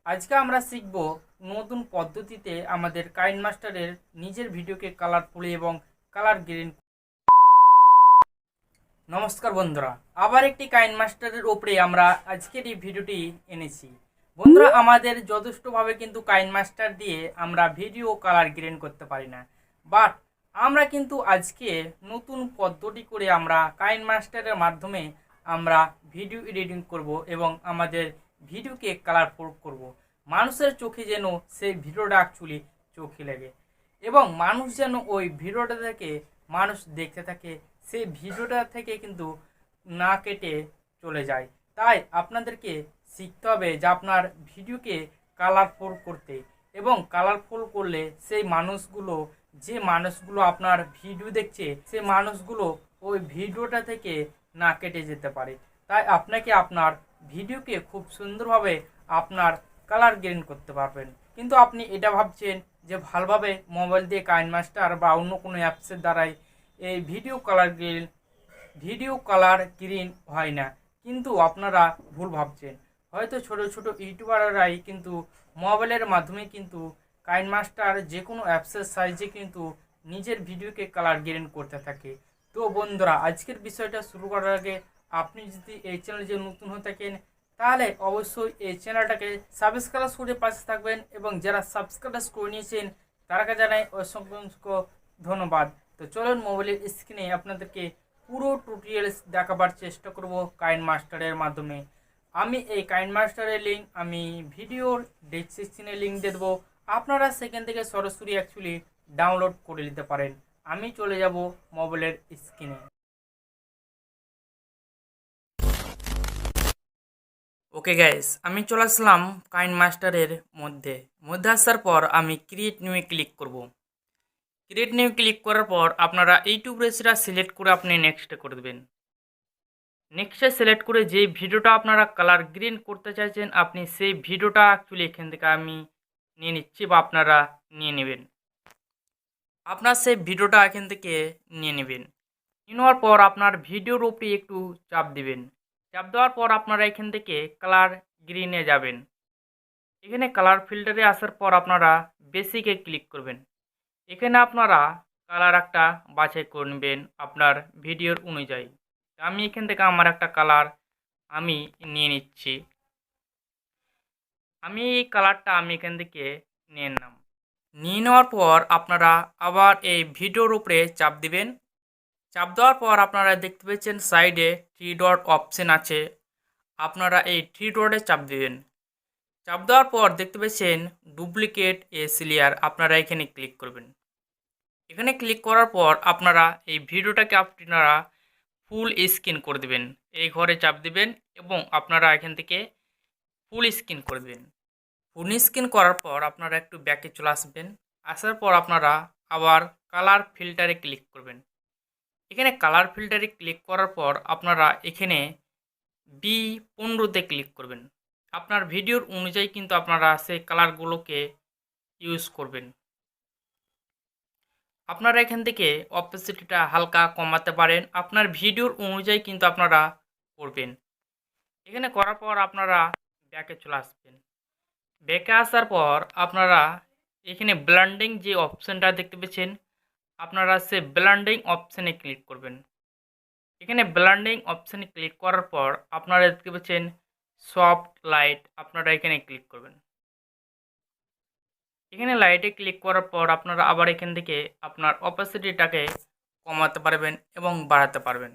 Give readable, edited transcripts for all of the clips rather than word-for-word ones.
আজকে আমরা শিখব নতুন পদ্ধতিতে আমাদের কাইনমাস্টারের নিজের ভিডিওকে কালারফুল এবং কালার গ্রেন। নমস্কার বন্ধুরা, আবার একটি কাইনমাস্টারের ওপরে আমরা আজকের এই ভিডিওটি এনেছি। বন্ধুরা, আমাদের যথেষ্টভাবে কিন্তু কাইনমাস্টার দিয়ে আমরা ভিডিও কালার গ্রেন করতে পারি না, বাট আমরা কিন্তু আজকে নতুন পদ্ধতি করে আমরা কাইনমাস্টারের মাধ্যমে আমরা ভিডিও এডিটিং করব এবং আমাদের ভিডিওকে কালারফুল করব। মানুষের চোখে যেন সেই ভিডিওটা অ্যাকচুয়ালি চোখে লাগে এবং মানুষ যেন ওই ভিডিওটা থেকে মানুষ দেখতে থাকে, সেই ভিডিওটা থেকে কিন্তু না কেটে চলে যায়। তাই আপনাদেরকে শিখতে হবে যে আপনার ভিডিওকে কালারফুল করতে, এবং কালারফুল করলে সেই মানুষগুলো, যে মানুষগুলো আপনার ভিডিও দেখছে, সেই মানুষগুলো ওই ভিডিওটা থেকে না কেটে যেতে পারে। তাই আপনাকে আপনার ভিডিওকে খুব সুন্দরভাবে আপনার কালার গ্রেন করতে পারবেন। কিন্তু আপনি এটা ভাবছেন যে ভালোভাবে মোবাইল দিয়ে কাইনমাস্টার বা অন্য কোনো অ্যাপসের দ্বারাই এই ভিডিও কালার গ্রেন হয় না, কিন্তু আপনারা ভুল ভাবছেন। হয়তো ছোট ছোট ইউটিউবাররাই কিন্তু মোবাইলের মাধ্যমে কিন্তু কাইনমাস্টার যে কোনো অ্যাপসের সাহায্যে কিন্তু নিজের ভিডিওকে কালার গ্রেন করতে থাকে। তো বন্ধুরা, আজকের বিষয়টা শুরু করার আগে আপনি যদি এই চ্যানেলে যে নতুন হয়ে থাকেন তাহলে অবশ্যই এই চ্যানেলটাকে সাবস্ক্রাইব করে পাশে থাকবেন, এবং যারা সাবস্ক্রাইব করে নিয়েছেন তারা জানাই অসংখ্য ধন্যবাদ। তো চলুন মোবাইলের স্ক্রিনে আপনাদেরকে পুরো টিউটোরিয়ালস দেখাবার চেষ্টা করব কাইনমাস্টারের মাধ্যমে। আমি এই কাইনমাস্টারের লিঙ্ক আমি ভিডিওর ডেসক্রিপশনে লিঙ্ক দিয়ে দেবো, আপনারা সেখান থেকে সরাসরি অ্যাকচুয়ালি ডাউনলোড করে নিতে পারেন। আমি চলে যাব মোবাইলের স্ক্রিনে। ওকে গাইস, আমি চলে আসলাম কাইনমাস্টারের মধ্যে আসার পর আমি ক্রিয়েট নিউয়ে ক্লিক করব। ক্রিয়েট নিউ ক্লিক করার পর আপনারা ইউটিউব রেসিটা সিলেক্ট করে আপনি নেক্সটে করে দেবেন। নেক্সটে সিলেক্ট করে যে ভিডিওটা আপনারা কালার গ্রিন করতে চাইছেন আপনি সেই ভিডিওটা অ্যাকচুয়ালি এখান থেকে আমি নিয়ে নিচ্ছি, বা আপনারা নিয়ে নেবেন। আপনার সেই ভিডিওটা এখান থেকে নিয়ে নেবেন। নেওয়ার পর আপনার ভিডিওর উপরে একটু চাপ দিবেন। চাপ দেওয়ার পর আপনারা এখান থেকে কালার গ্রিনে যাবেন। এখানে কালার ফিল্টারে আসার পর আপনারা বেসিকে ক্লিক করবেন। এখানে আপনারা কালার একটা বাছাই করে নেবেন আপনার ভিডিওর অনুযায়ী। আমি এখান থেকে আমার একটা কালার আমি নিয়ে নিচ্ছি। আমি এই কালারটা আমি এখান থেকে নিয়ে নিলাম। নিয়ে নেওয়ার পর আপনারা আবার এই ভিডিওর উপরে চাপ দিবেন। চাপ দেওয়ার পর আপনারা দেখতে পাচ্ছেন সাইডে 3 ডট অপশন আছে, আপনারা এই 3 ডটে চাপ দিবেন। চাপ দেওয়ার পর দেখতে পাচ্ছেন ডুপ্লিকেট এস লেয়ার, আপনারা এখানে ক্লিক করবেন। এখানে ক্লিক করার পর আপনারা এই ভিডিওটাকে আপনারা ফুল স্ক্রিন করে দেবেন। এই ঘরে চাপ দিবেন এবং আপনারা এখান থেকে ফুল স্ক্রিন করে দেবেন। ফুল স্ক্রিন করার পর আপনারা একটু ব্যাকে চলে আসবেন। আসার পর আপনারা আবার কালার ফিল্টারে ক্লিক করবেন। এখানে কালার ফিল্টারে ক্লিক করার পর আপনারা এখানে B15তে ক্লিক করবেন। আপনার ভিডিওর অনুযায়ী কিন্তু আপনারা সেই কালারগুলোকে ইউজ করবেন। আপনারা এখান থেকে অপেসিটিটা হালকা কমাতে পারেন, আপনার ভিডিওর অনুযায়ী কিন্তু আপনারা করবেন। এখানে করার পর আপনারা ব্যাকে চলে আসবেন। ব্যাকে আসার পর আপনারা এখানে ব্লেন্ডিং যে অপশানটা দেখতে পাচ্ছেন আপনারা সে ব্লেন্ডিং অপশানে ক্লিক করবেন। এখানে ব্লেন্ডিং অপশানে ক্লিক করার পর আপনারা দেখতে পাচ্ছেন সফট লাইট, আপনারা এখানে ক্লিক করবেন। এখানে লাইটে ক্লিক করার পর আপনারা আবার এখান থেকে আপনার অপাসিটিটাকে কমাতে পারবেন এবং বাড়াতে পারবেন।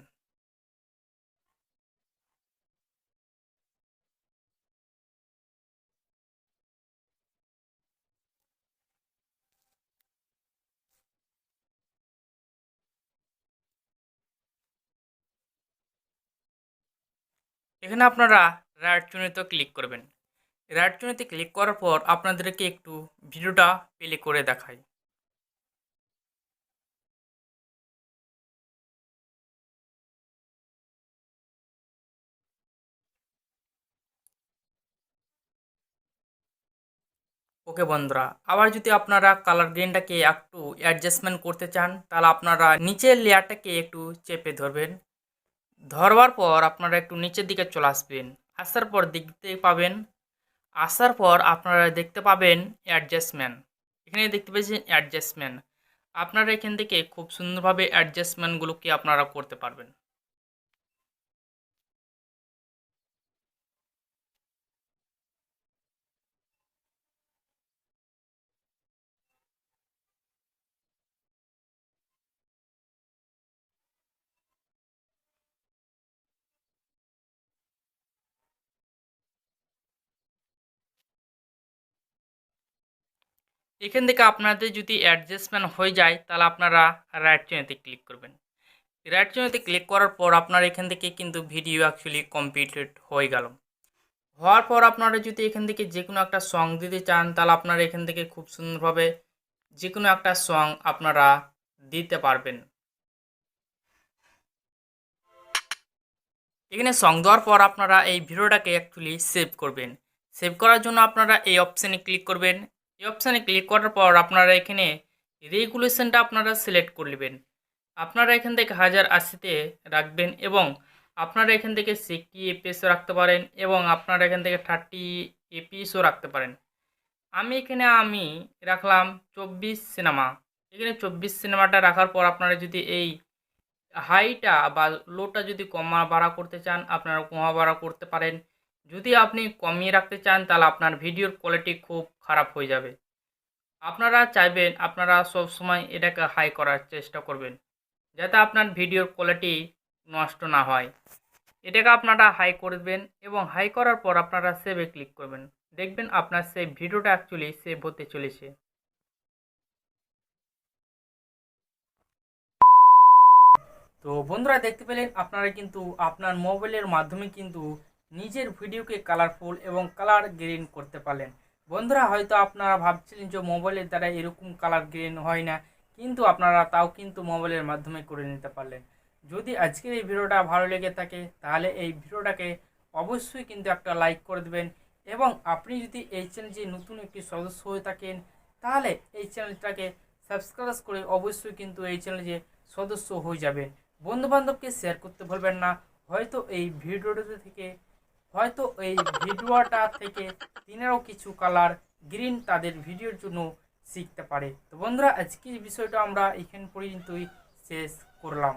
এখানে আপনারা রাইট চুনিতে ক্লিক করবেন। রাইট চুনিতে ক্লিক করার পর আপনাদেরকে একটু ভিডিওটা প্লে করে দেখাই। ওকে বন্ধুরা, আবার যদি আপনারা কালার গ্রেনটাকে একটু অ্যাডজাস্টমেন্ট করতে চান তাহলে আপনারা নিচের লেয়ারটাকে একটু চেপে ধরবেন। ধরবার পর আপনারা একটু নিচের দিকে চলে আসবেন। আসার পর দেখতে পাবেন আসার পর আপনারা দেখতে পাবেন অ্যাডজাস্টমেন্ট। এখানে দেখতে পাচ্ছেন অ্যাডজাস্টমেন্ট। আপনারা এখান থেকে খুব সুন্দরভাবে অ্যাডজাস্টমেন্টগুলোকে আপনারা করতে পারবেন। এখান থেকে আপনাদের যদি অ্যাডজাস্টমেন্ট হয়ে যায় তাহলে আপনারা রাইট চিহ্নতে ক্লিক করবেন। রাইট চিহ্নতে ক্লিক করার পর আপনার এখান থেকে কিন্তু ভিডিও অ্যাকচুয়ালি কমপ্লিটেড হয়ে গেল। হওয়ার পর আপনারা যদি এখান থেকে যে কোনো একটা সং দিতে চান তাহলে আপনারা এখান থেকে খুব সুন্দরভাবে যে কোনো একটা সং আপনারা দিতে পারবেন। এখানে সং দেওয়ার পর আপনারা এই ভিডিওটাকে অ্যাকচুয়ালি সেভ করবেন। সেভ করার জন্য আপনারা এই অপশানে ক্লিক করবেন। এই অপশানে ক্লিক করার পর আপনারা এখানে রেগুলেশনটা আপনারা সিলেক্ট করে নেবেন। আপনারা এখান থেকে 1080-তে রাখবেন এবং আপনারা এখান থেকে 60 এপিএসও রাখতে পারেন এবং আপনারা এখান থেকে 30 এপিএসও রাখতে পারেন। আমি রাখলাম 24 সিনেমা। এখানে 24 সিনেমাটা রাখার পর আপনারা যদি এই হাইটা বা লোটা যদি কমা বাড়া করতে চান আপনারা কমা বাড়া করতে পারেন। যদি আপনি কমিয়ে রাখতে চান তাহলে আপনার ভিডিওর কোয়ালিটি খুব খারাপ হয়ে যাবে। আপনারা চাইবেন আপনারা সবসময় এটাকে হাই করার চেষ্টা করবেন যাতে আপনার ভিডিওর কোয়ালিটি নষ্ট না হয়। এটাকে আপনারা হাই করবেন এবং হাই করার পর আপনারা সেভে ক্লিক করবেন। দেখবেন আপনার সেই ভিডিওটা অ্যাকচুয়ালি সেভ হতে চলেছে। তো বন্ধুরা দেখতে পেলেন আপনারা কিন্তু আপনার মোবাইলের মাধ্যমে কিন্তু নিজের ভিডিওকে কালারফুল এবং কালার গ্রেন করতে পারলেন। বন্ধুরা হয়তো আপনারা ভাবছিলেন যে মোবাইলের দ্বারা এরকম কালার গ্রেন হয় না, কিন্তু আপনারা তাও কিন্তু মোবাইলের মাধ্যমে করে নিতে পারলেন। যদি আজকের এই ভিডিওটা ভালো লেগে থাকে তাহলে এই ভিডিওটাকে অবশ্যই কিন্তু একটা লাইক করে দেবেন এবং আপনি যদি এই চ্যানেলে নতুন একটি সদস্য হয়ে থাকেন তাহলে এই চ্যানেলটাকে সাবস্ক্রাইব করে অবশ্যই কিন্তু এই চ্যানেলে সদস্য হয়ে যাবেন। বন্ধুবান্ধবকে শেয়ার করতে ভুলবেন না। হয়তো এই ভিডিওটা থেকে তিনারাও কিছু কালার গ্রিন তাদের ভিডিওর জন্য শিখতে পারে। তো বন্ধুরা আজকের বিষয়টা আমরা এখান পর্যন্তই শেষ করলাম।